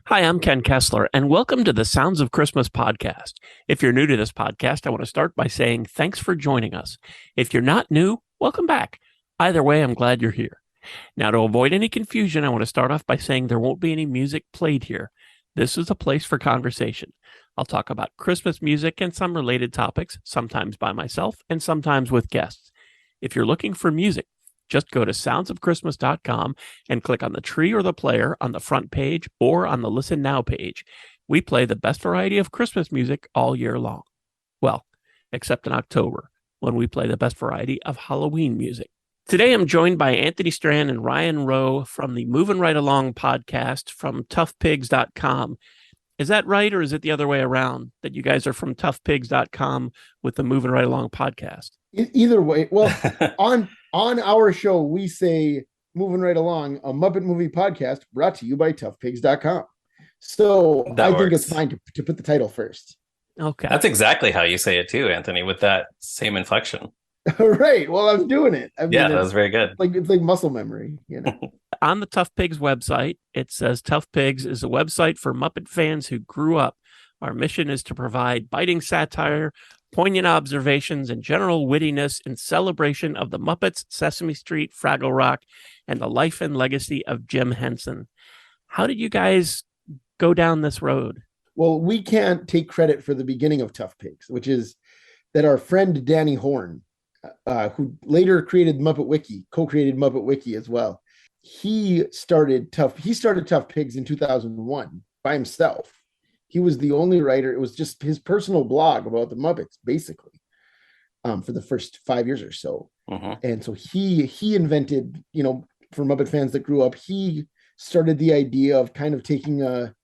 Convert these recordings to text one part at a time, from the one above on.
Hi, I'm Ken Kessler, and welcome to the Sounds of Christmas podcast. If you're new to this podcast, I want to start by saying thanks for joining us. If you're not new, welcome back. Either way, I'm glad you're here. Now, to avoid any confusion, I want to start off by saying there won't be any music played here. This is a place for conversation. I'll talk about Christmas music and some related topics, sometimes by myself and sometimes with guests. If you're looking for music, just go to soundsofchristmas.com and click on the tree or the player on the front page or on the Listen Now page. We play the best variety of Christmas music all year long. Well, except in October, when we play the best variety of Halloween music. Today, I'm joined by Anthony Strand and Ryan Rowe from the Movin Right Along podcast from toughpigs.com. Is that right, or is it the other way around, that you guys are from toughpigs.com with the Movin Right Along podcast? Either way. Well, on our show, we say Moving Right Along, a Muppet movie podcast brought to you by toughpigs.com. So That I think works. it's fine to put the title first. Okay. That's exactly how you say it too, Anthony, with that same inflection. Right. Well, I'm doing it. I mean, Yeah, that was very good. it's like muscle memory, you know. On the Tough Pigs website, it says Tough Pigs is a website for Muppet fans who grew up. Our mission is to provide biting satire, poignant observations, and general wittiness in celebration of the Muppets, Sesame Street, Fraggle Rock, and the life and legacy of Jim Henson. How did you guys go down this road? Well, we can't take credit for the beginning of Tough Pigs, which is that our friend Danny Horn, who later created Muppet Wiki, co-created Muppet Wiki as well. He started Tough Pigs in 2001 by himself. He was the only writer. It was just his personal blog about the Muppets, basically, for the first 5 years or so. And so he invented, for Muppet fans that grew up, he started the idea of kind of taking the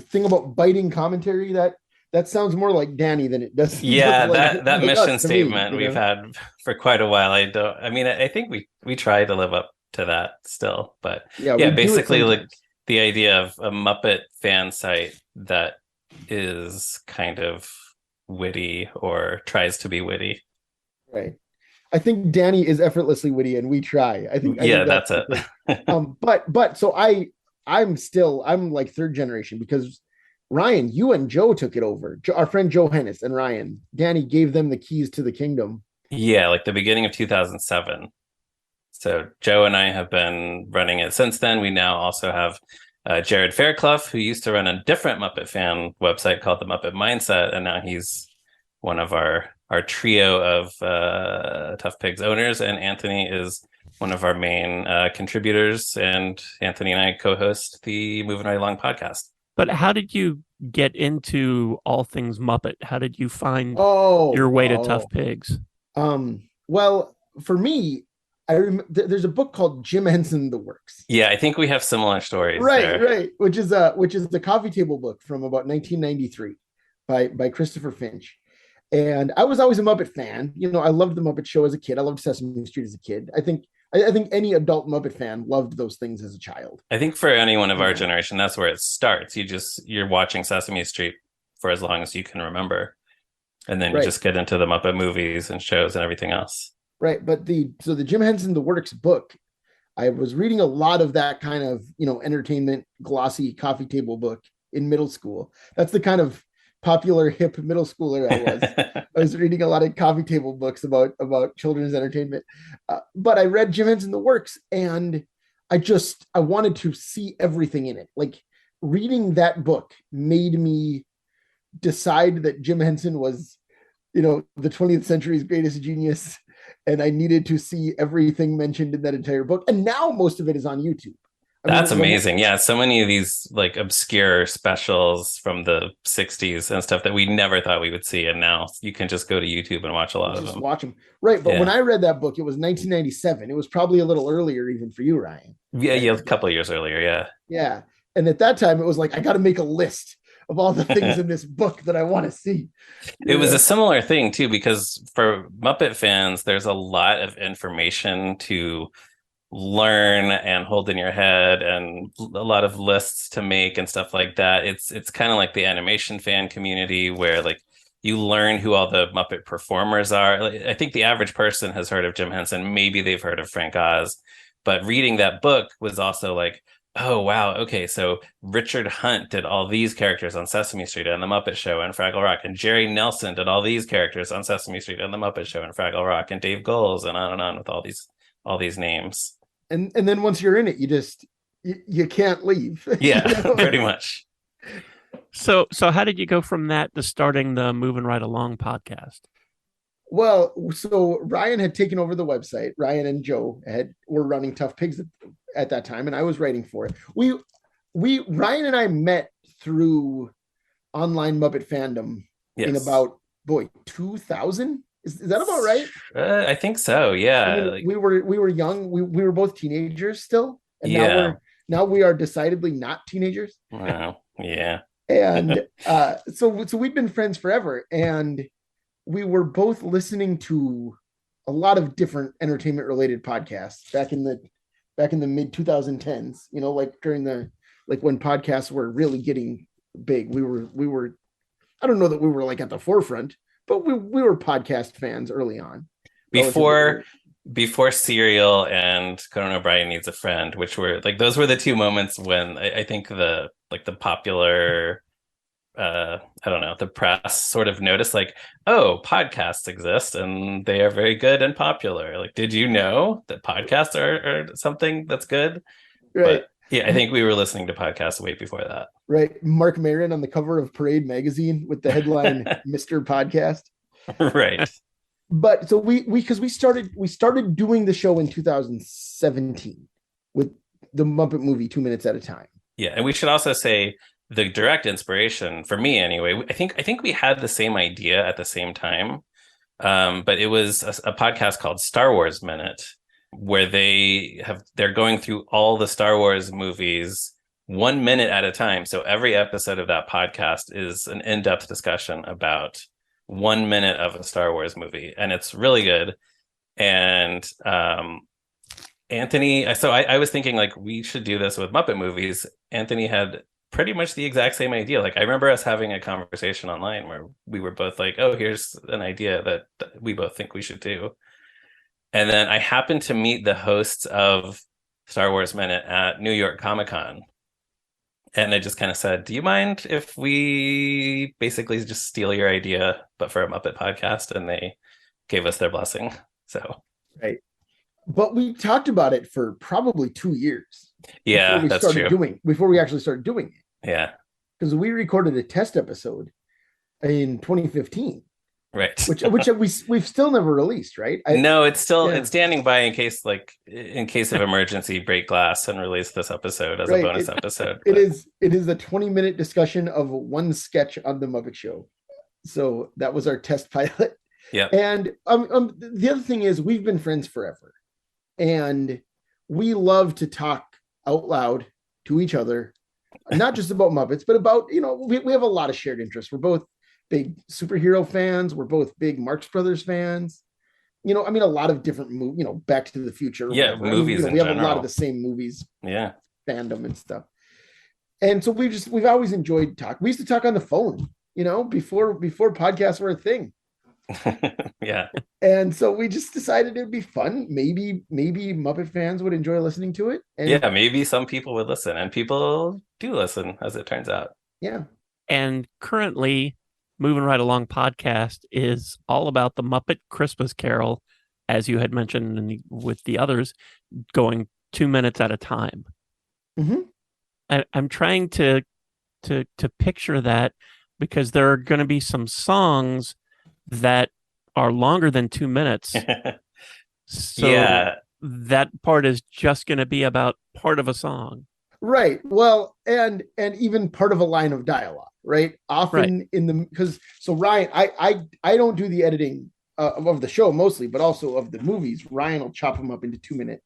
thing about biting commentary that sounds more like Danny than it does. Yeah, like, that like mission us, to statement me, we've had for quite a while. I think we try to live up to that still, but yeah, basically like the idea of a Muppet fan site that is kind of witty or tries to be witty. Right. I think Danny is effortlessly witty, and we try. I think That's it. But so I'm like third generation, because Ryan, you and Joe took it over. Our friend Joe Hennis and Ryan, Danny gave them the keys to the kingdom. Yeah, like the beginning of 2007. So Joe and I have been running it since then. We now also have Jared Fairclough, who used to run a different Muppet fan website called the Muppet Mindset, and now he's one of our trio of Tough Pigs owners. And Anthony is one of our main contributors, and Anthony and I co-host the Movin Right Along podcast. But how did you get into all things Muppet? How did you find your way to Tough Pigs? Well, for me, there's a book called Jim Henson The Works. Yeah, I think we have similar stories. Right, which is the coffee table book from about 1993 by Christopher Finch. And I was always a Muppet fan. I loved the Muppet Show as a kid. I loved Sesame Street as a kid. I think any adult Muppet fan loved those things as a child. I think for anyone of our generation, that's where it starts. You're watching Sesame Street for as long as you can remember, and then you just get into the Muppet movies and shows and everything else. Right, but the Jim Henson The Works book, I was reading a lot of that kind of entertainment glossy coffee table book in middle school. That's the kind of popular hip middle schooler I was. I was reading a lot of coffee table books about children's entertainment, but I read Jim Henson The Works, and I wanted to see everything in it. Like, reading that book made me decide that Jim Henson was the 20th century's greatest genius, and I needed to see everything mentioned in that entire book. And now most of it is on YouTube. That's amazing. Yeah, so many of these like obscure specials from the 60s and stuff that we never thought we would see, and now you can just go to YouTube and watch a lot of them. Watch them. Right, but when I read that book, it was 1997. It was probably a little earlier even for you, Ryan. Yeah, a couple of years earlier, yeah. Yeah, and at that time, it was like, I got to make a list of all the things in this book that I want to see. It was a similar thing too, because for Muppet fans, there's a lot of information to learn and hold in your head, and a lot of lists to make and stuff like that. It's kind of like the animation fan community, where like you learn who all the Muppet performers are. I think the average person has heard of Jim Henson. Maybe they've heard of Frank Oz, but reading that book was also like, Oh, wow. Okay. So Richard Hunt did all these characters on Sesame Street and The Muppet Show and Fraggle Rock. And Jerry Nelson did all these characters on Sesame Street and The Muppet Show and Fraggle Rock. And Dave Goelz and on with all these names. And then once you're in it, you can't leave. Yeah, pretty much. So how did you go from that to starting the Movin Right Along podcast? Well, so Ryan had taken over the website. Ryan and Joe were running Tough Pigs at that time, and I was writing for it. Ryan and I met through online Muppet fandom in about 2000. Is that about right? I think so. Yeah. I mean, we were young. We were both teenagers still, and now we are decidedly not teenagers. Wow. Yeah. And so we'd been friends forever, and we were both listening to a lot of different entertainment related podcasts back in the mid 2010s, like when podcasts were really getting big. We were I don't know that we were like at the forefront, but we were podcast fans early on. Before Serial and Conan O'Brien Needs a Friend, which were like, those were the two moments when I think the popular I don't know, the press sort of noticed, like, oh, podcasts exist and they are very good and popular. Like, did you know that podcasts are something that's good? Right. But yeah, I think we were listening to podcasts way before that. Right. Mark Maron on the cover of Parade magazine with the headline Mr. Podcast. Right. But so we started doing the show in 2017 with the Muppet movie 2 minutes at a time. Yeah, and we should also say the direct inspiration for me anyway. I think we had the same idea at the same time, but it was a podcast called Star Wars Minute, where they're going through all the Star Wars movies 1 minute at a time. So every episode of that podcast is an in-depth discussion about 1 minute of a Star Wars movie, and it's really good. And Anthony, so I was thinking, like, we should do this with Muppet movies. Anthony had pretty much the exact same idea. Like, I remember us having a conversation online where we were both like, oh, here's an idea that we both think we should do. And then I happened to meet the hosts of Star Wars Minute at New York Comic Con. And I just kind of said, do you mind if we basically just steal your idea, but for a Muppet podcast? And they gave us their blessing. So, right. But we talked about it for probably 2 years. Yeah, that's true. Before we actually started doing it. Yeah. Because we recorded a test episode in 2015. Right. which we've still never released, right? No, it's still it's standing by in case of emergency, break glass and release this episode as a bonus episode. It is a 20-minute discussion of one sketch on the Muppet Show. So that was our test pilot. Yeah. And the other thing is, we've been friends forever, and we love to talk out loud to each other, not just about Muppets, but about, we have a lot of shared interests. We're both big superhero fans. We're both big Marx Brothers fans. A lot of different movies, Back to the Future. Yeah, movies. We have a lot of the same movies. Yeah, fandom and stuff. And so we've always enjoyed talk. We used to talk on the phone, before podcasts were a thing. Yeah. And so we just decided it'd be fun. Maybe Muppet fans would enjoy listening to it. And yeah, maybe some people would listen, and people do listen, as it turns out. Yeah. And currently, Movin Right Along podcast is all about the Muppet Christmas Carol, as you had mentioned with the others, going 2 minutes at a time. Mm-hmm. I'm trying to picture that, because there are going to be some songs that are longer than 2 minutes. So yeah, that part is just going to be about part of a song. Right. Well, and even part of a line of dialogue, right? Often because Ryan, I don't do the editing of the show mostly, but also of the movies. Ryan will chop them up into 2 minute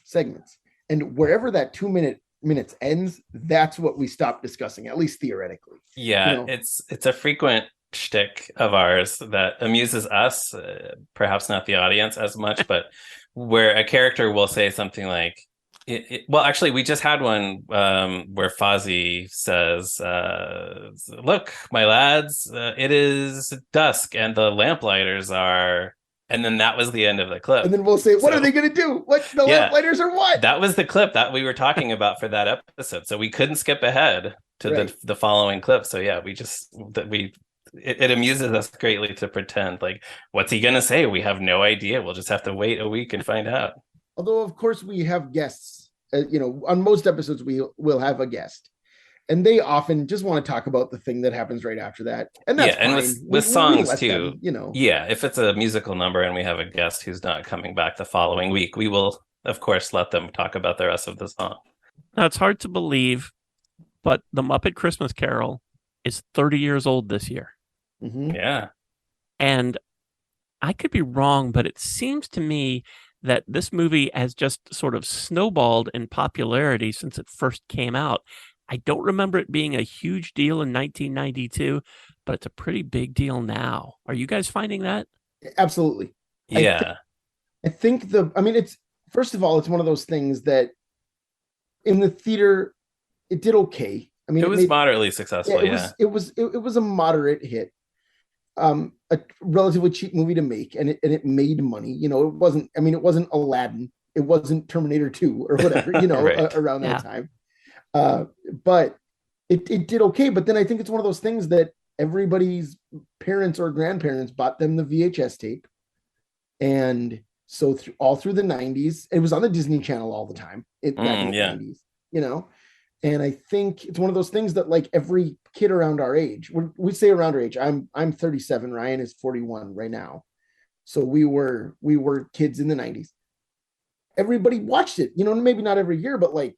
segments, and wherever that 2 minutes ends, that's what we stop discussing, at least theoretically. Yeah, it's a frequent shtick of ours that amuses us, perhaps not the audience as much, but where a character will say something like, well, actually, we just had one where Fozzie says, look, my lads, it is dusk and the lamplighters are And then that was the end of the clip. And then we'll say, what are they going to do? What, the lamplighters or what? That was the clip that we were talking about for that episode. So we couldn't skip ahead to the following clip. So yeah, it amuses us greatly to pretend like, what's he going to say? We have no idea. We'll just have to wait a week and find out. Although, of course, we have guests. On most episodes, we will have a guest. And they often just want to talk about the thing that happens right after that. And that's fine. And with songs too. Them, Yeah, if it's a musical number and we have a guest who's not coming back the following week, we will, of course, let them talk about the rest of the song. Now, it's hard to believe, but the Muppet Christmas Carol is 30 years old this year. Mm-hmm. Yeah. And I could be wrong, but it seems to me that this movie has just sort of snowballed in popularity since it first came out. I don't remember it being a huge deal in 1992, but it's a pretty big deal now. Are you guys finding that? Absolutely. Yeah. I think it's, first of all, it's one of those things that in the theater, it did okay. I mean, it was moderately successful. It was a moderate hit. A relatively cheap movie to make, and it made money. It wasn't Aladdin. It wasn't Terminator 2 or whatever, right. Around that time. But it did okay. But then I think it's one of those things that everybody's parents or grandparents bought them the VHS tape. And so all through the 90s, it was on the Disney Channel all the time. Back in the 90s, And I think it's one of those things that like every kid around our age, we say around our age, I'm 37, Ryan is 41 right now. So we were kids in the 90s. Everybody watched it, maybe not every year, but like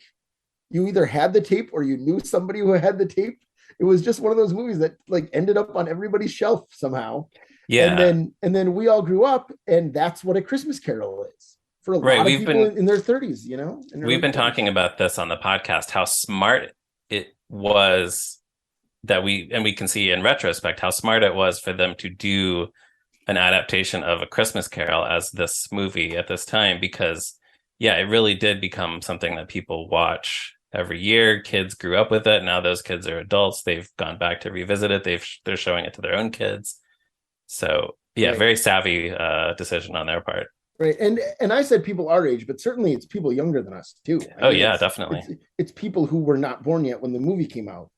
you either had the tape or you knew somebody who had the tape. It was just one of those movies that like ended up on everybody's shelf somehow. Yeah. And then we all grew up, and that's what A Christmas Carol is for a lot of people in their 30s, We've been talking about this on the podcast, how smart it was that we can see in retrospect how smart it was for them to do an adaptation of A Christmas Carol as this movie at this time, because it really did become something that people watch every year. Kids grew up with it. Now those kids are adults. They've gone back to revisit it. They're showing it to their own kids. So very savvy decision on their part. Right. And I said people our age, but certainly it's people younger than us too. Definitely. It's people who were not born yet when the movie came out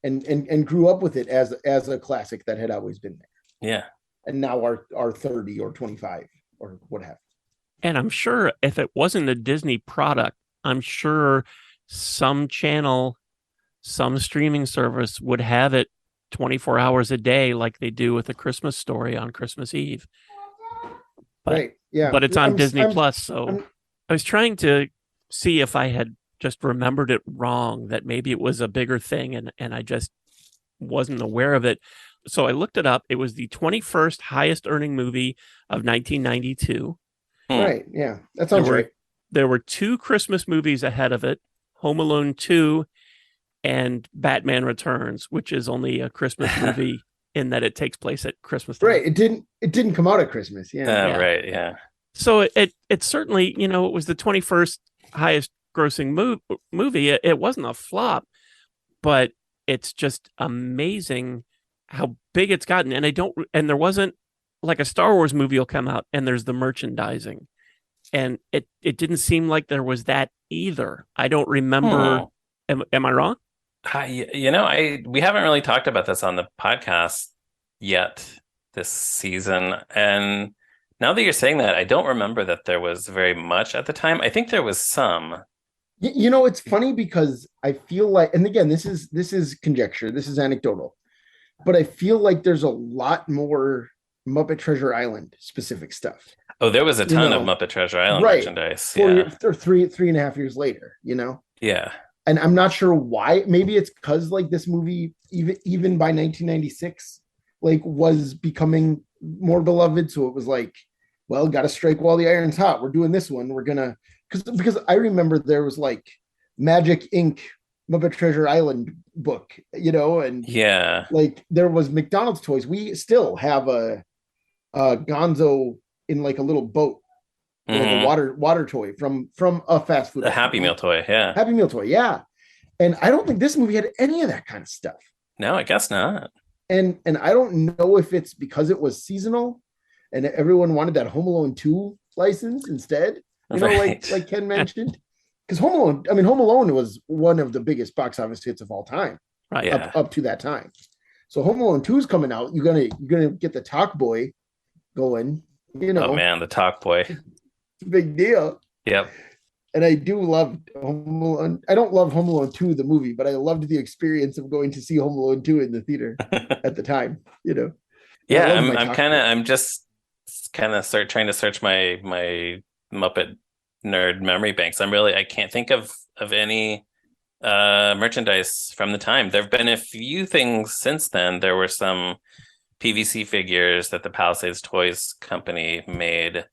and grew up with it as a classic that had always been there. Yeah. And now are 30 or 25 or what have you. And I'm sure if it wasn't a Disney product, I'm sure some channel, some streaming service would have it 24 hours a day like they do with A Christmas Story on Christmas Eve. But, right. Yeah. But it's on Disney Plus. So I was trying to see if I had just remembered it wrong, that maybe it was a bigger thing and I just wasn't aware of it. So I looked it up. It was the 21st highest earning movie of 1992. Right. Yeah. That sounds right. There were two Christmas movies ahead of it, Home Alone 2 and Batman Returns, which is only a Christmas movie in that it takes place at Christmas time. Right. It didn't come out at Christmas. Yeah. Right. Yeah. So it certainly, it was the 21st highest grossing movie. It wasn't a flop, but it's just amazing how big it's gotten. And there wasn't like a Star Wars movie will come out and there's the merchandising, and it didn't seem like there was that either. I don't remember. Am I wrong? We haven't really talked about this on the podcast yet this season. And now that you're saying that, I don't remember that there was very much at the time. I think there was some. It's funny because I feel like, and again, this is conjecture, this is anecdotal, but I feel like there's a lot more Muppet Treasure Island specific stuff. Oh, there was a ton of Muppet Treasure Island merchandise. Or 3.5 years later, Yeah. And I'm not sure why. Maybe it's because like this movie, even by 1996, like was becoming more beloved. So it was like, well, got to strike while the iron's hot. We're doing this one. We're gonna because I remember there was like Magic Inc. Muppet Treasure Island book, and like there was McDonald's toys. We still have a Gonzo in like a little boat. Like a water toy from a fast food. The Happy Meal toy, yeah. Happy Meal toy, yeah. And I don't think this movie had any of that kind of stuff. No, I guess not. And I don't know if it's because it was seasonal and everyone wanted that Home Alone 2 license instead. You know, Right. like Ken mentioned, because Home Alone was one of the biggest box office hits of all time, Right. Yeah. up to that time. So Home Alone 2 is coming out. You're gonna get the Talk Boy going. You know, Oh man, the Talk Boy. big deal. Yep. And I do love Home Alone. I don't love Home Alone 2, the movie, but I loved the experience of going to see Home Alone 2 in the theater at the time, you know. And I Yeah, loved my I'm Talk kind of Boy. I'm just kind of trying to search my Muppet nerd memory banks. I can't think of any merchandise from the time. There've been a few things since then. There were some PVC figures that the Palisades Toys Company made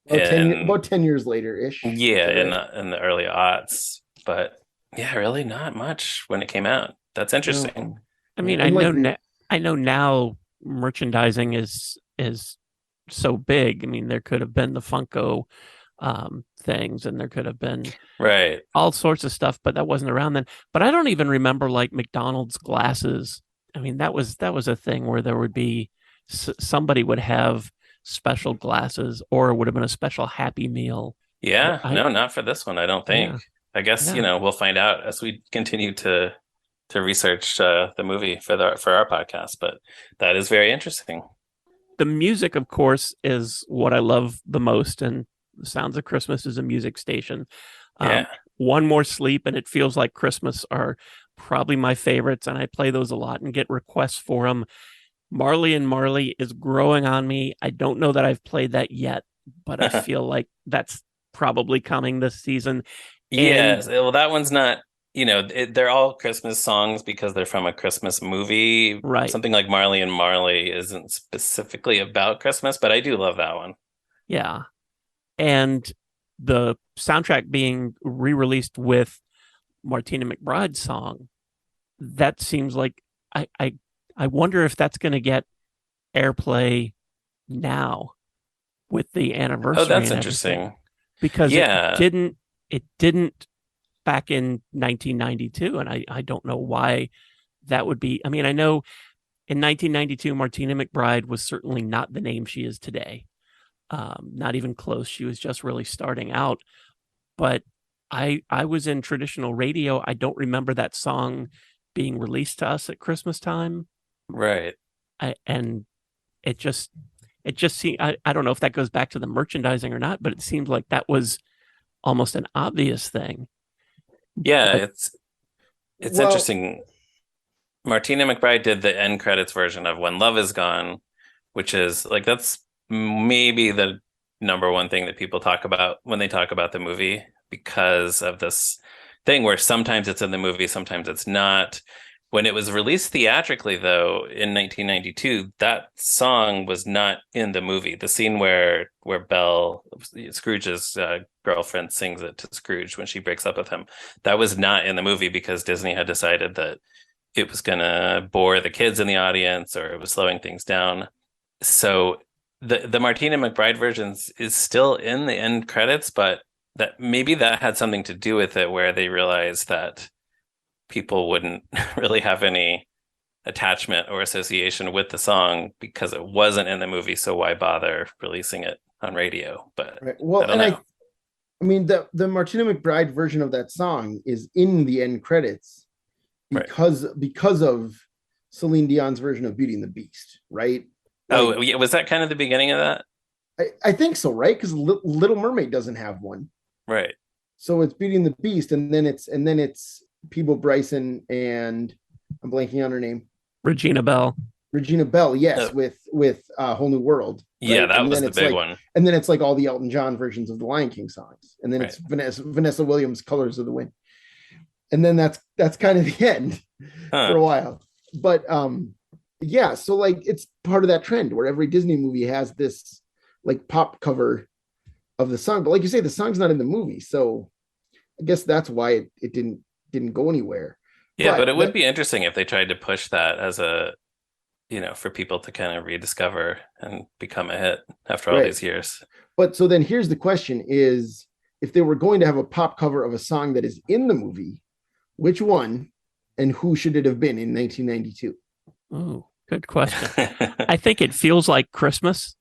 in About 10 years later ish. yeah, Right? in the early aughts, but yeah, really not much when it came out. That's interesting. No. I mean, And like, I know now merchandising is so big. I mean, there could have been the Funko things, and there could have been Right. all sorts of stuff, but that wasn't around then. But I don't even remember like McDonald's glasses. I mean, that was a thing where there would be somebody would have special glasses, or it would have been a special Happy Meal. Yeah, I no, not for this one, I don't think. Yeah. I guess, Yeah. we'll find out as we continue to research the movie for our podcast, but that is very interesting. The music, of course, is what I love the most, and the Sounds of Christmas is a music station. Yeah. One More Sleep and It Feels Like Christmas are probably my favorites, and I play those a lot and get requests for them. Marley and Marley is growing on me. I don't know that I've played that yet, but I feel like that's probably coming this season. Yes, well, that one's not, they're all Christmas songs because they're from a Christmas movie. Right. Something like Marley and Marley isn't specifically about Christmas, but I do love that one. Yeah. And the soundtrack being re-released with Martina McBride's song, that seems like I wonder if that's going to get airplay now with the anniversary. Oh, that's and interesting. everything. Because Yeah. it didn't back in 1992, and I don't know why that would be. I mean, I know in 1992 Martina McBride was certainly not the name she is today. Not even close. She was just really starting out. But I was in traditional radio. I don't remember that song being released to us at Christmas time. Right. And it just seemed, I don't know if that goes back to the merchandising or not, but it seems like that was almost an obvious thing. Yeah, But, it's well, interesting. Martina McBride did the end credits version of When Love Is Gone, which is like that's maybe the number one thing that people talk about when they talk about the movie, because of this thing where sometimes it's in the movie, sometimes it's not. When it was released theatrically, though, in 1992, that song was not in the movie. The scene where Belle, Scrooge's girlfriend, sings it to Scrooge when she breaks up with him, that was not in the movie because Disney had decided that it was going to bore the kids in the audience, or it was slowing things down. So the Martina McBride versions is still in the end credits, but that maybe that had something to do with it, where they realized that people wouldn't really have any attachment or association with the song because it wasn't in the movie. So why bother releasing it on radio? But right. Well, I don't know. I mean, the Martina McBride version of that song is in the end credits because of Celine Dion's version of Beauty and the Beast, right? Oh, yeah. Was that kind of the beginning of that? I think so, right? Because Little Mermaid doesn't have one, right? So it's Beauty and the Beast, and then it's Peebo Bryson and I'm blanking on her name. Regina Bell, yes, with Whole New World. Right? Yeah, that was the big one. And then it's like all the Elton John versions of the Lion King songs, and then it's Vanessa Williams' Colors of the Wind, and then that's kind of the end for a while. But yeah, so like it's part of that trend where every Disney movie has this like pop cover of the song, but like you say, the song's not in the movie, so I guess that's why it didn't go anywhere. Yeah, but it would be interesting if they tried to push that as a, for people to kind of rediscover and become a hit after all these years. But so then here's the question is, if they were going to have a pop cover of a song that is in the movie, which one and who should it have been in 1992? Oh, good question. I think It Feels Like Christmas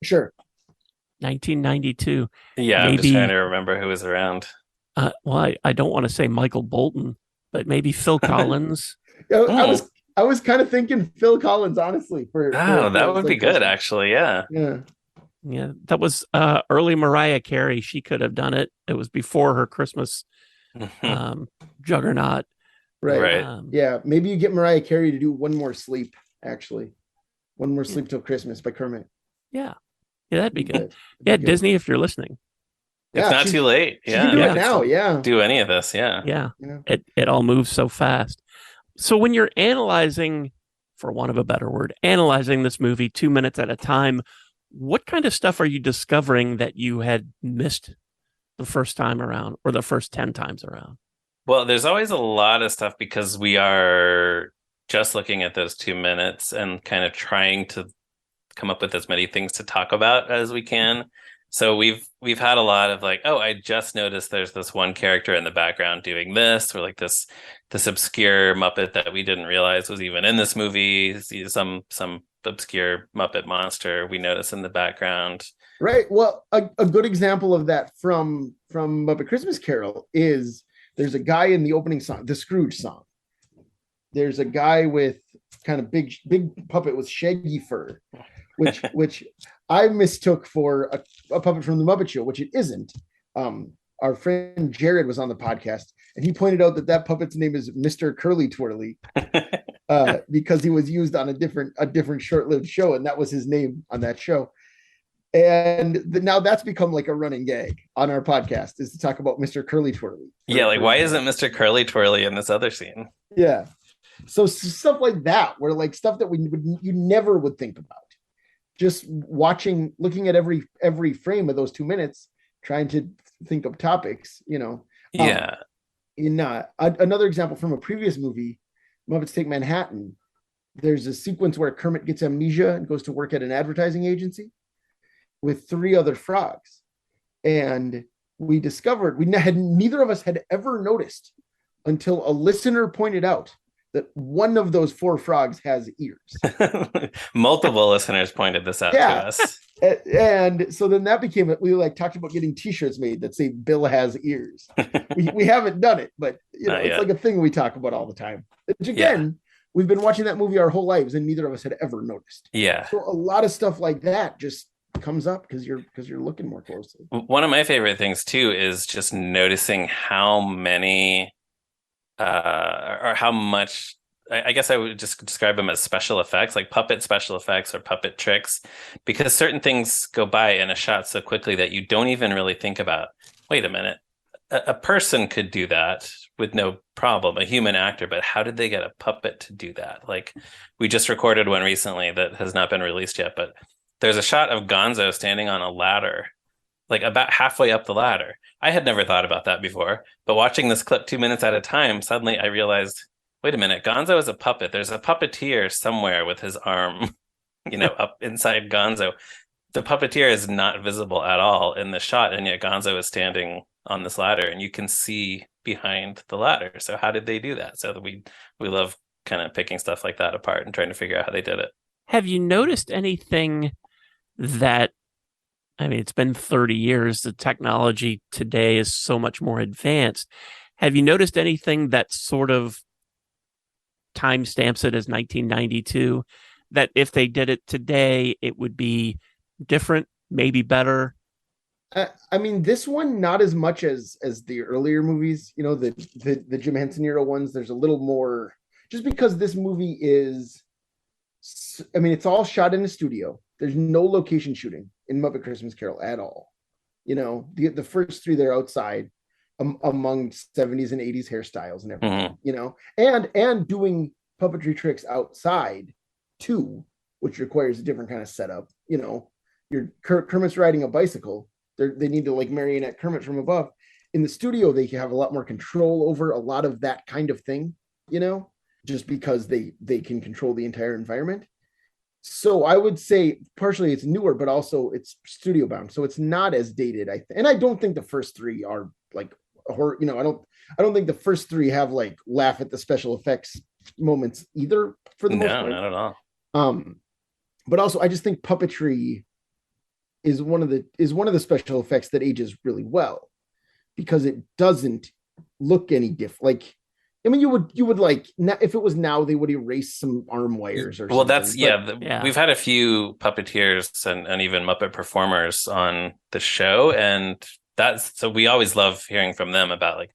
Sure. 1992. Yeah, I'm just Maybe, trying to remember who was around. well, I don't want to say Michael Bolton, but maybe Phil Collins. Yeah, Hmm. I was kind of thinking Phil Collins, honestly, for Oh, that It's would be Like good, Christmas. actually. Yeah. Yeah. Yeah, that was early Mariah Carey. She could have done it. It was before her Christmas um, juggernaut. Right. Right. Yeah. Maybe you get Mariah Carey to do One More Sleep, actually. One More Yeah, Sleep Till Christmas by Kermit. yeah, that'd be That'd be good. good. Yeah, That'd be good. Disney, if you're listening. It's Yeah, not too late. she can Yeah, do we it Yeah, could now. still Yeah. do any of this. Yeah. yeah. Yeah. It all moves so fast. So when you're analyzing, for want of a better word, analyzing this movie 2 minutes at a time, what kind of stuff are you discovering that you had missed the first time around or the first 10 times around? Well, there's always a lot of stuff because we are just looking at those 2 minutes and kind of trying to come up with as many things to talk about as we can. So we've had a lot of like, oh, I just noticed there's this one character in the background doing this, or like this obscure Muppet that we didn't realize was even in this movie. Some obscure Muppet monster we notice in the background. Right. Well, a good example of that from Muppet Christmas Carol is there's a guy in the opening song, the Scrooge song. There's a guy with kind of big puppet with shaggy fur, which I mistook for a puppet from the Muppet Show, which it isn't. Our friend Jared was on the podcast, and he pointed out that puppet's name is Mr. Curly Twirly, because he was used on a different short-lived show, and that was his name on that show. And now that's become like a running gag on our podcast, is to talk about Mr. Curly Twirly. Yeah, like why isn't Mr. Curly Twirly in this other scene? Yeah. So stuff like that, where like stuff that you never would think about. Just looking at every frame of those 2 minutes, trying to think of topics, Yeah. Another example from a previous movie, Muppets Take Manhattan, there's a sequence where Kermit gets amnesia and goes to work at an advertising agency with 3 other frogs. And we discovered neither of us had ever noticed until a listener pointed out that one of those 4 frogs has ears. Multiple listeners pointed this out to us. And so then that became it. We like talked about getting t-shirts made that say Bill has ears. we haven't done it, but it's like a thing we talk about all the time. Which again, we've been watching that movie our whole lives and neither of us had ever noticed. Yeah. So a lot of stuff like that just comes up because you're looking more closely. One of my favorite things too is just noticing how many or how much, I guess I would just describe them as special effects, like puppet special effects or puppet tricks, because certain things go by in a shot so quickly that you don't even really think about, wait a minute, a person could do that with no problem, a human actor, but how did they get a puppet to do that? Like we just recorded one recently that has not been released yet, but there's a shot of Gonzo standing on a ladder, like about halfway up the ladder. I had never thought about that before, but watching this clip 2 minutes at a time, suddenly I realized, wait a minute, Gonzo is a puppet. There's a puppeteer somewhere with his arm, up inside Gonzo. The puppeteer is not visible at all in the shot, and yet Gonzo is standing on this ladder, and you can see behind the ladder. So how did they do that? So that we love kind of picking stuff like that apart and trying to figure out how they did it. Have you noticed anything that, I mean, it's been 30 years. The technology today is so much more advanced. Have you noticed anything that sort of timestamps it as 1992, that if they did it today, it would be different, maybe better? I mean, this one not as much as the earlier movies. The Jim Henson era ones. There's a little more, just because this movie is. I mean, it's all shot in a studio. There's no location shooting in Muppet Christmas Carol at all. The first 3 they're outside, among 70s and 80s hairstyles and everything. And doing puppetry tricks outside too, which requires a different kind of setup. Kermit's riding a bicycle. They need to like marionette Kermit from above. In the studio, they have a lot more control over a lot of that kind of thing, just because they can control the entire environment. So I would say partially it's newer, but also it's studio bound, so it's not as dated. And I don't think the first 3 are like horror. I don't think the first 3 have like laugh at the special effects moments either. For the most part, not at all. But also I just think puppetry is one of the special effects that ages really well, because it doesn't look any different. Like, I mean, you would like, if it was now, they would erase some arm wires or Well, something. that's we've had a few puppeteers and even Muppet performers on the show, and so we always love hearing from them about, like,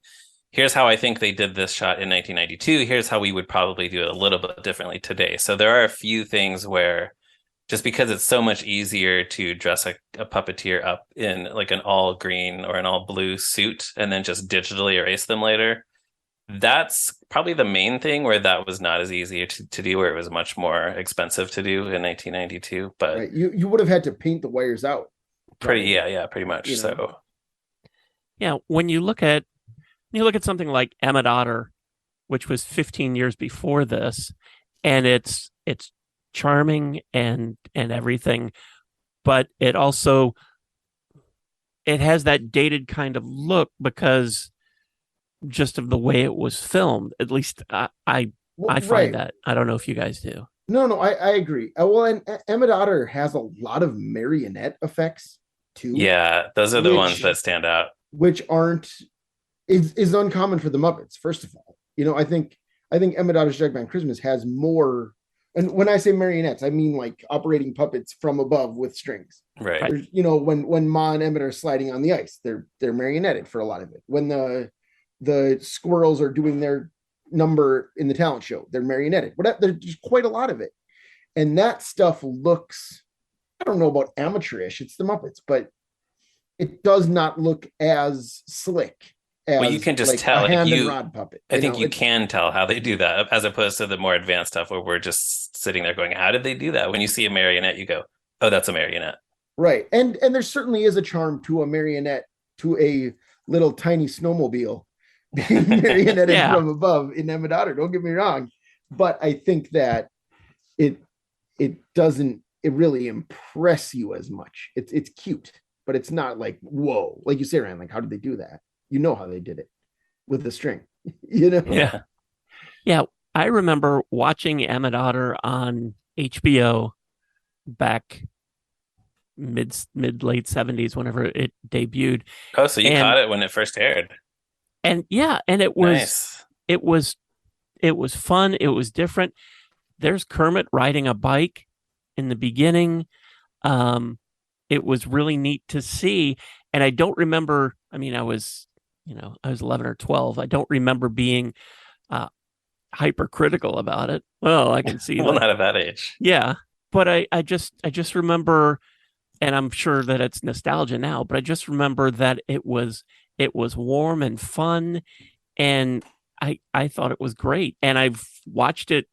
here's how I think they did this shot in 1992. Here's how we would probably do it a little bit differently today. So there are a few things where, just because it's so much easier to dress a puppeteer up in like an all green or an all blue suit and then just digitally erase them later, that's probably the main thing where that was not as easy to do, where it was much more expensive to do in 1992. But right. You would have had to paint the wires out. Pretty much. You know? So yeah, when you look at something like Emmett Otter, which was 15 years before this, and it's charming and everything, but it has that dated kind of look because just of the way it was filmed. At least I find that. I don't know if you guys do. No, I agree. Well, and Emmett Otter has a lot of marionette effects too. Yeah, those are the ones that stand out, which is uncommon for the Muppets. First of all, I think Emmett Otter's Jug Band Christmas has more. And when I say marionettes, I mean like operating puppets from above with strings. Right. When Ma and Emmett are sliding on the ice, they're marionetted for a lot of it. When the squirrels are doing their number in the talent show, they're marionetted. There's quite a lot of it. And that stuff looks, I don't know about amateurish, it's the Muppets, but it does not look as slick as, well, you can just like, tell a hand and rod puppet. I think you can tell how they do that, as opposed to the more advanced stuff where we're just sitting there going, how did they do that? When you see a marionette, you go, oh, that's a marionette. Right. And there certainly is a charm to a marionette, to a little tiny snowmobile being marionetted from above in Emmett Otter. Don't get me wrong. But I think that it doesn't really impress you as much. It's cute, but it's not like, whoa. Like you say, Ryan, like, how did they do that? You know how they did it with the string, Yeah. Yeah. I remember watching Emmett Otter on HBO back mid late 70s, whenever it debuted. Oh, so you caught it when it first aired. And yeah, and it was nice. It was fun. It was different. There's Kermit riding a bike in the beginning. It was really neat to see. And I don't remember, I mean, I was 11 or 12. I don't remember being hypercritical about it. Well, I can see well, not at that age. Yeah. But I just remember, and I'm sure that it's nostalgia now, but I just remember that it was warm and fun, and I thought it was great. And I've watched it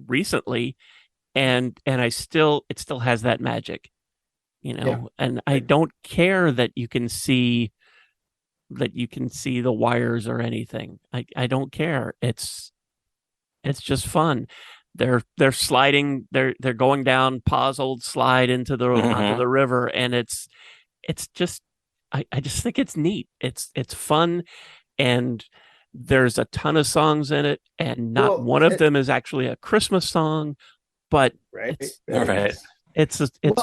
recently, and it still has that magic, and I don't care that you can see the wires or anything. I don't care. It's just fun. They're sliding, they're going down Pa's old slide onto the river, and it's just, I just think it's neat. It's fun, and there's a ton of songs in it, and not one of them is actually a Christmas song, but it's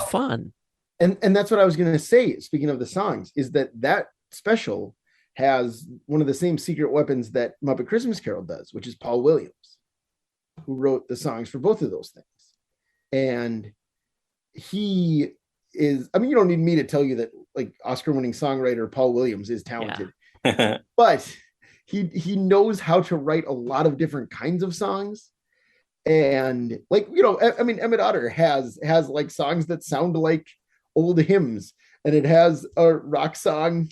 fun. And that's what I was going to say. Speaking of the songs, is that special has one of the same secret weapons that Muppet Christmas Carol does, which is Paul Williams, who wrote the songs for both of those things. And he is, I mean, you don't need me to tell you that, like, Oscar-winning songwriter Paul Williams is talented, but he knows how to write a lot of different kinds of songs. And, like, I mean, Emmett Otter has like songs that sound like old hymns, and it has a rock song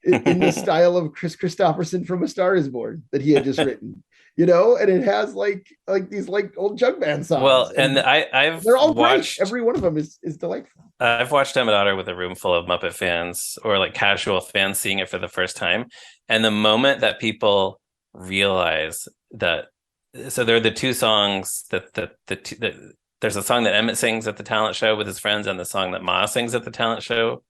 in the style of Chris Christopherson from A Star Is Born that he had just written, and it has like these like old jug band songs. Well, and they're all watched, great. Every one of them is delightful. I've watched Emmett Otter with a room full of Muppet fans, or like casual fans seeing it for the first time. And the moment that people realize that, so there are the two songs that there's a song that Emmett sings at the talent show with his friends, and the song that Ma sings at the talent show.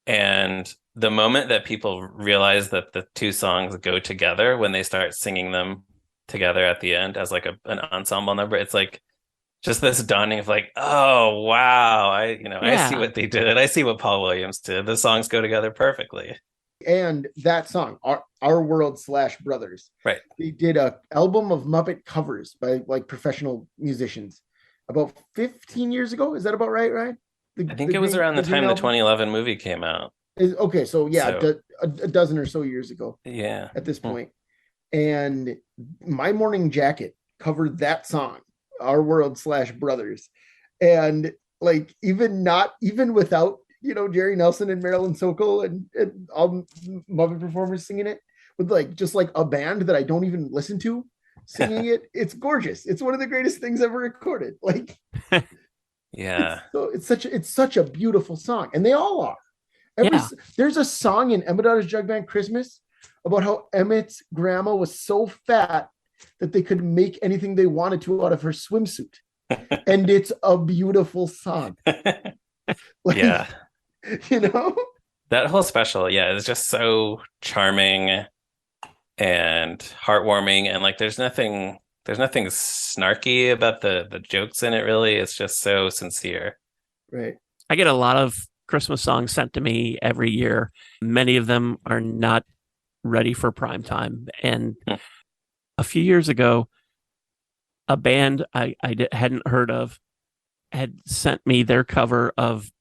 And the moment that people realize that the two songs go together, when they start singing them together at the end as like an ensemble number, it's like just this dawning of like, oh wow, I see Yeah. what they did. I see what Paul Williams did. The songs go together perfectly. And that song, Our World / Brothers, Right. they did a album of Muppet covers by like professional musicians about 15 years ago. Is that about right, Ryan? I think it was around the Green time the album 2011 movie came out. is okay. So yeah, So a dozen or so years ago yeah. at this point. And My Morning Jacket covered that song, Our World / Brothers. And like, even without, Jerry Nelson and Marilyn Sokol and all Muppet performers singing it, with like just like a band that I don't even listen to singing it, it's gorgeous. It's one of the greatest things ever recorded. Like, Yeah. it's such a beautiful song, and they all are. Yeah. There's a song in Emmett Otter's Jug Band Christmas about how Emmett's grandma was so fat that they could make anything they wanted to out of her swimsuit. And it's a beautiful song. Like, Yeah. That whole special, yeah, is just so charming and heartwarming, and like there's nothing snarky about the jokes in it, really. It's just so sincere. Right. I get a lot of Christmas songs sent to me every year. Many of them are not ready for prime time. And a few years ago, a band I hadn't heard of had sent me their cover of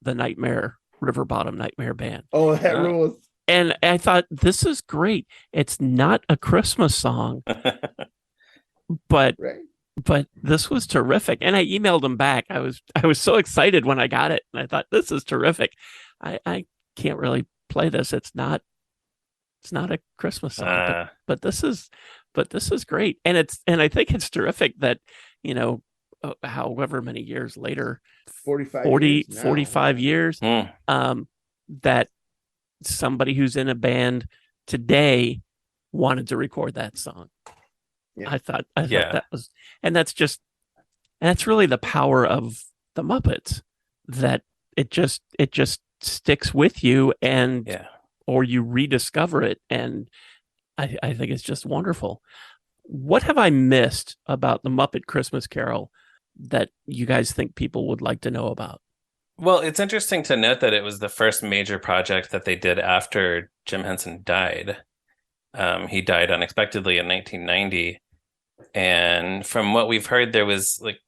the River Bottom Nightmare Band. Oh, that rules. And I thought, this is great. It's not a Christmas song, but right. But this was terrific. And I emailed them back. I was so excited when I got it. And I thought, this is terrific. I can't really play this. It's not a Christmas song, but this is great. And I think it's terrific that, however many years later, 45 years, that somebody who's in a band today wanted to record that song. Yeah. I thought that was, and that's really the power of the Muppets, that it just sticks with you, and or you rediscover it, and I think it's just wonderful. What have I missed about the Muppet Christmas Carol that you guys think people would like to know about? Well, it's interesting to note that it was the first major project that they did after Jim Henson died. He died unexpectedly in 1990. And from what we've heard, there was like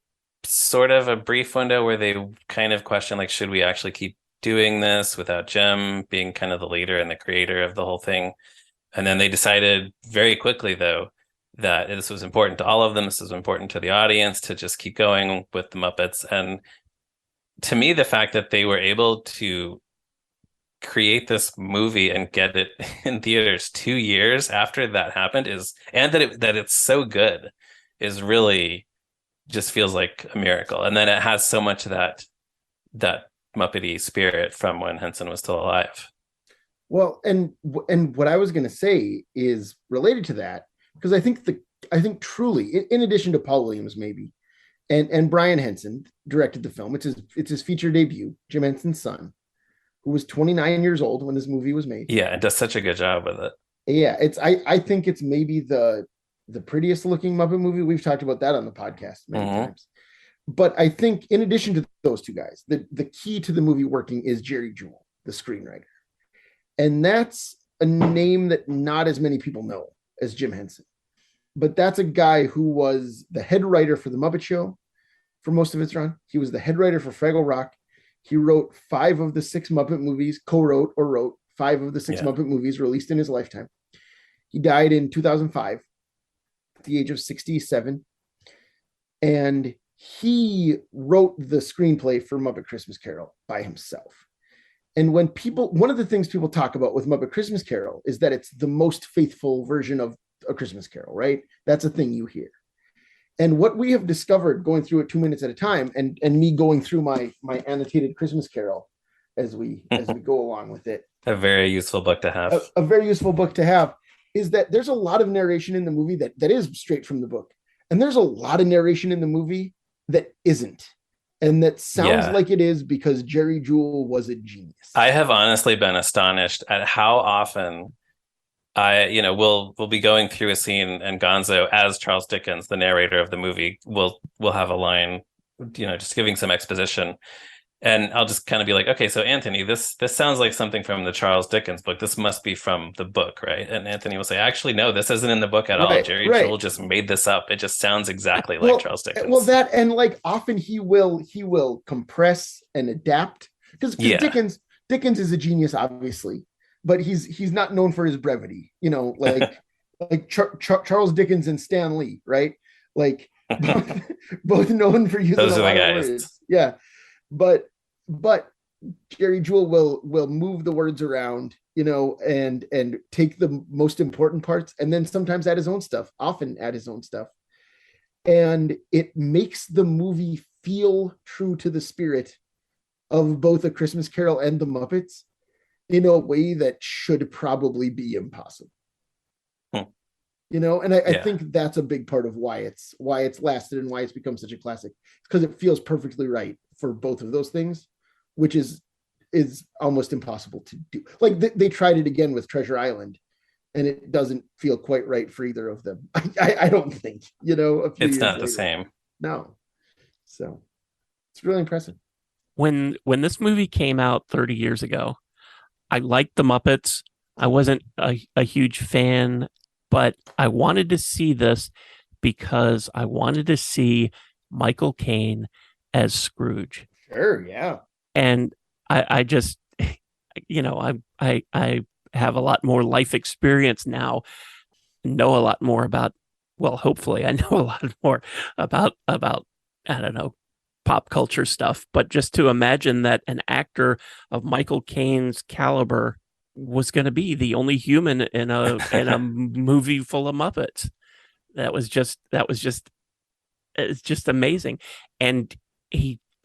sort of a brief window where they kind of questioned, like, should we actually keep doing this without Jim being kind of the leader and the creator of the whole thing? And then they decided very quickly, though, that this was important to all of them. This was important to the audience to just keep going with the Muppets. And to me, the fact that they were able to create this movie and get it in theaters 2 years after that happened and that it's so good is really just feels like a miracle. And then it has so much of that Muppety spirit from when Henson was still alive. Well, and what I was going to say is related to that, because I think truly, in addition to Paul Williams, maybe, and Brian Henson directed the film. It's his feature debut, Jim Henson's son, who was 29 years old when this movie was made. Yeah, it does such a good job with it. Yeah, I think it's maybe the prettiest looking Muppet movie. We've talked about that on the podcast many times. But I think in addition to those two guys, the key to the movie working is Jerry Jewell, the screenwriter. And that's a name that not as many people know as Jim Henson. But that's a guy who was the head writer for The Muppet Show for most of its run. He was the head writer for Fraggle Rock. He wrote 5 of the 6 Muppet movies, co-wrote or wrote 5 of the 6 Muppet movies released in his lifetime. He died in 2005 at the age of 67. And he wrote the screenplay for Muppet Christmas Carol by himself. And one of the things people talk about with Muppet Christmas Carol is that it's the most faithful version of A Christmas Carol, right? That's a thing you hear. And what we have discovered going through it 2 minutes at a time, and me going through my annotated Christmas Carol as we go along with it. A very useful book to have. A very useful book to have is that there's a lot of narration in the movie that is straight from the book. And there's a lot of narration in the movie that isn't. And that sounds like it is because Jerry Jewell was a genius. I have honestly been astonished at how often we'll be going through a scene, and Gonzo, as Charles Dickens, the narrator of the movie, will have a line, just giving some exposition. And I'll just kind of be like, okay, so Anthony, this sounds like something from the Charles Dickens book. This must be from the book, right? And Anthony will say, actually, no, this isn't in the book at all. Jerry Joel just made this up. It just sounds exactly like Charles Dickens. Well, that, and like often he will compress and adapt, because Dickens is a genius, obviously, but he's not known for his brevity. Like Charles Dickens and Stan Lee, right? Like both known for using those a are lot the of guys. words. Yeah. But Jerry Joel will move the words around, and take the most important parts, and then sometimes add his own stuff, often add his own stuff. And it makes the movie feel true to the spirit of both A Christmas Carol and the Muppets in a way that should probably be impossible. And I think that's a big part of why it's lasted and why it's become such a classic, because it feels perfectly right for both of those things, which is almost impossible to do. Like they tried it again with Treasure Island, and it doesn't feel quite right for either of them. I don't think, it's not the same. No. So it's really impressive. When this movie came out 30 years ago, I liked the Muppets. I wasn't a huge fan, but I wanted to see this because I wanted to see Michael Caine as Scrooge. Sure, yeah. And I just, I have a lot more life experience now, know a lot more about, well, hopefully I know a lot more about, I don't know, pop culture stuff, but just to imagine that an actor of Michael Caine's caliber was going to be the only human in a movie full of Muppets. It's just amazing. And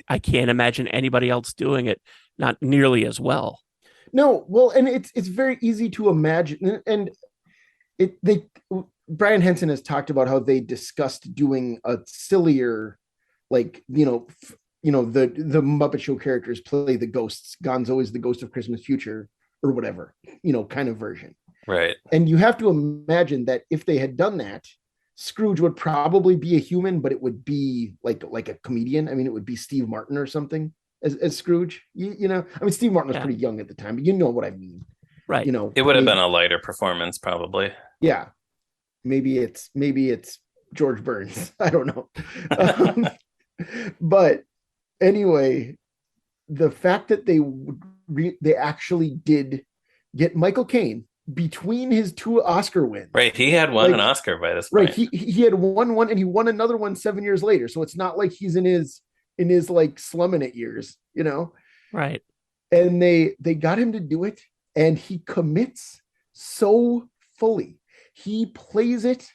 I can't imagine anybody else doing it, not nearly as well. No, well, and it's very easy to imagine. And Brian Henson has talked about how they discussed doing a sillier, like, the Muppet Show characters play the ghosts. Gonzo is the ghost of Christmas Future, or whatever, kind of version. Right. And you have to imagine that if they had done that, Scrooge would probably be a human, but it would be like a comedian. I mean, it would be Steve Martin or something as Scrooge. I mean, Steve Martin was pretty young at the time, but you know what I mean. Right. It would have been a lighter performance, probably. Yeah. Maybe it's George Burns. I don't know. But anyway, the fact that they actually did get Michael Caine between his two Oscar wins. Right. He had won an Oscar by this point. Right. He had won one, and he won another one 7 years later. So it's not like he's in his like slumming it years, Right. And they got him to do it, and he commits so fully. He plays it.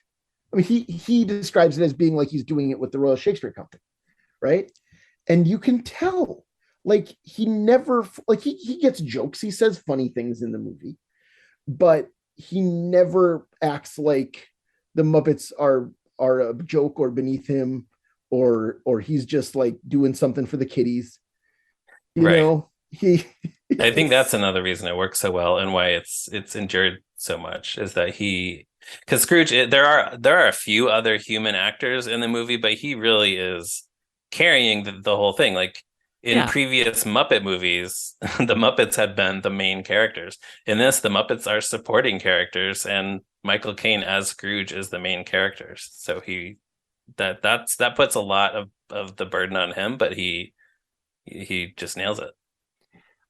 I mean, he describes it as being like he's doing it with the Royal Shakespeare Company, right? And you can tell, like, he never, like, he gets jokes. He says funny things in the movie, but he never acts like the Muppets are a joke or beneath him, or he's just like doing something for the kiddies. I think that's another reason it works so well, and why it's endured so much, is that because Scrooge, there are a few other human actors in the movie, but he really is carrying the whole thing. Like in previous Muppet movies, the Muppets had been the main characters. In this, the Muppets are supporting characters, and Michael Caine as Scrooge is the main characters. So that puts a lot of the burden on him, but he just nails it.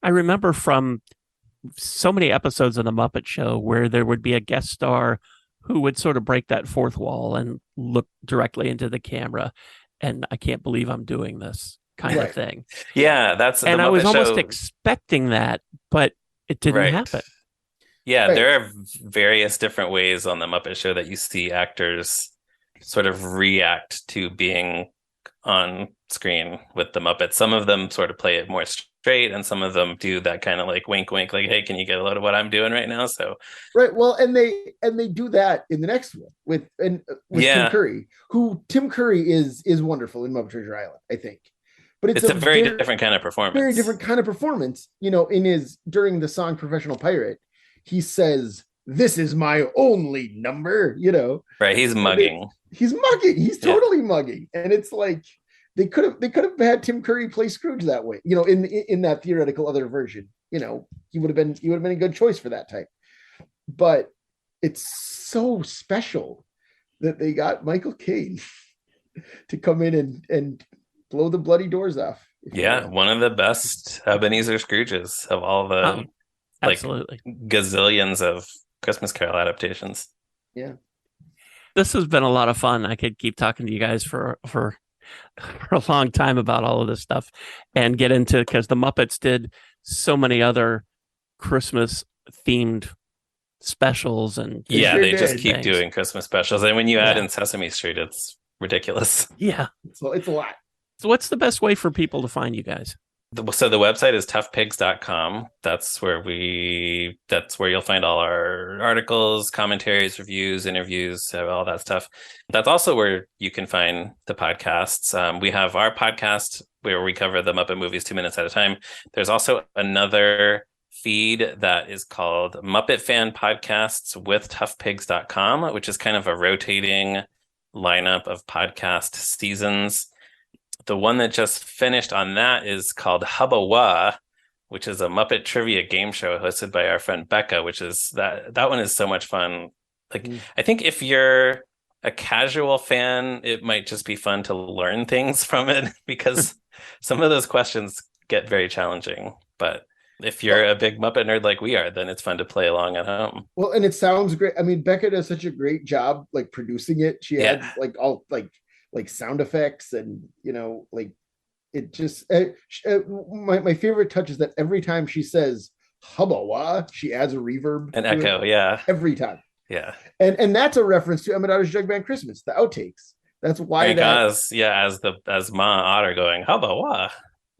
I remember from so many episodes of the Muppet Show where there would be a guest star who would sort of break that fourth wall and look directly into the camera, and I can't believe I'm doing this kind of thing. Yeah, and I was almost expecting that, but it didn't happen. Yeah, there are various different ways on the Muppet Show that you see actors sort of react to being on screen with the Muppets. Some of them sort of play it more straight, and some of them do that kind of like wink wink, like, hey, can you get a load of what I'm doing right now? So well, and they do that in the next one with Tim Curry, who Tim Curry is wonderful in Muppet Treasure Island, I think. But it's a very different kind of performance. Very different kind of performance. In his, during the song Professional Pirate, he says this is my only number, Right. He's mugging. He's mugging. He's totally mugging. And it's like they could have had Tim Curry play Scrooge that way, in that theoretical other version. He would have been a good choice for that type. But it's so special that they got Michael Caine to come in and blow the bloody doors off. Yeah, one of the best Ebeneezer Scrooges of all the absolutely gazillions of Christmas Carol adaptations. Yeah. This has been a lot of fun. I could keep talking to you guys for a long time about all of this stuff and get into, because the Muppets did so many other Christmas themed specials, and they just keep doing Christmas specials. And when you add in Sesame Street, it's ridiculous. Yeah. So it's a lot. So what's the best way for people to find you guys? So the website is toughpigs.com. That's where you'll find all our articles, commentaries, reviews, interviews, all that stuff. That's also where you can find the podcasts. We have our podcast where we cover the Muppet movies 2 minutes at a time. There's also another feed that is called Muppet Fan Podcasts with toughpigs.com, which is kind of a rotating lineup of podcast seasons. The one that just finished on that is called Hubba Wah, which is a Muppet trivia game show hosted by our friend Becca, which is that one is so much fun. I think if you're a casual fan, it might just be fun to learn things from it, because some of those questions get very challenging. But if you're a big Muppet nerd like we are, then it's fun to play along at home. Well, and it sounds great. I mean, Becca does such a great job producing it. She had all sound effects, and it just my favorite touch is that every time she says hubba wah, she adds a reverb, an echo. Every time. And that's a reference to Emmett Otter's Jug Band Christmas, the outtakes. That's why as Ma Otter going hubba wah.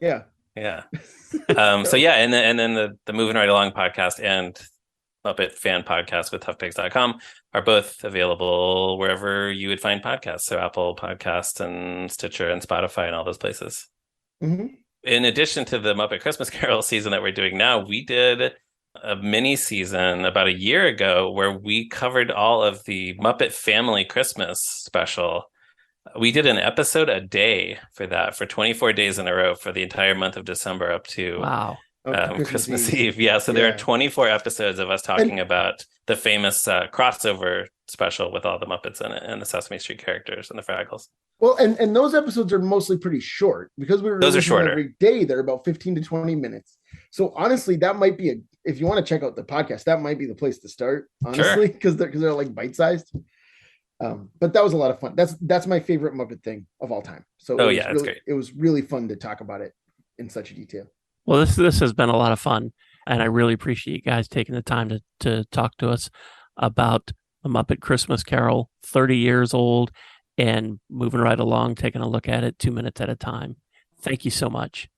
Yeah. So and then the Movin Right Along podcast and Muppet Fan Podcast with toughpigs.com are both available wherever you would find podcasts. So Apple Podcasts and Stitcher and Spotify and all those places. Mm-hmm. In addition to the Muppet Christmas Carol season that we're doing now, we did a mini season about a year ago where we covered all of the Muppet Family Christmas special. We did an episode a day for that for 24 days in a row for the entire month of December up to Christmas Eve. So there are 24 episodes of us talking about the famous crossover special with all the Muppets in it and the Sesame Street characters and the Fraggles. Well, and those episodes are mostly pretty short because those are shorter every day. They're about 15 to 20 minutes. So honestly, that might be if you want to check out the podcast, that might be the place to start, honestly, because they're like bite-sized. But that was a lot of fun. That's my favorite Muppet thing of all time. So it's great. It was really fun to talk about it in such detail. Well, this has been a lot of fun, and I really appreciate you guys taking the time to talk to us about the Muppet Christmas Carol, 30 years old, and moving right along, taking a look at it 2 minutes at a time. Thank you so much.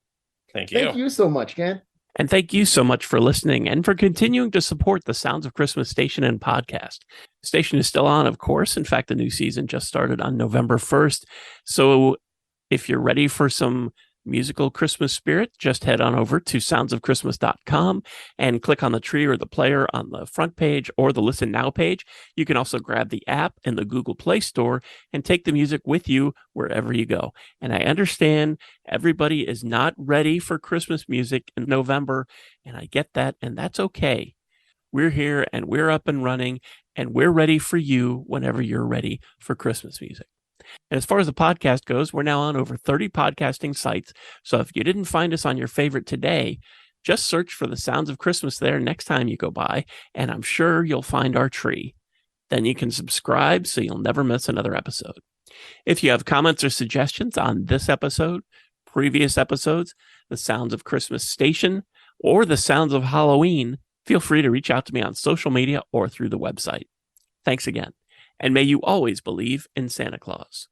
Thank you. Thank you so much, Ken. And thank you so much for listening and for continuing to support the Sounds of Christmas station and podcast. The station is still on, of course. In fact, the new season just started on November 1st. So if you're ready for some musical Christmas spirit, just head on over to soundsofchristmas.com and click on the tree or the player on the front page or the Listen Now page. You can also grab the app in the Google Play Store and take the music with you wherever you go. And I understand everybody is not ready for Christmas music in November, and I get that, and that's okay. We're here and we're up and running, and we're ready for you whenever you're ready for Christmas music. And as far as the podcast goes, we're now on over 30 podcasting sites. So if you didn't find us on your favorite today, just search for the Sounds of Christmas there next time you go by, and I'm sure you'll find our tree. Then you can subscribe so you'll never miss another episode. If you have comments or suggestions on this episode, previous episodes, the Sounds of Christmas station, or the Sounds of Halloween, feel free to reach out to me on social media or through the website. Thanks again. And may you always believe in Santa Claus.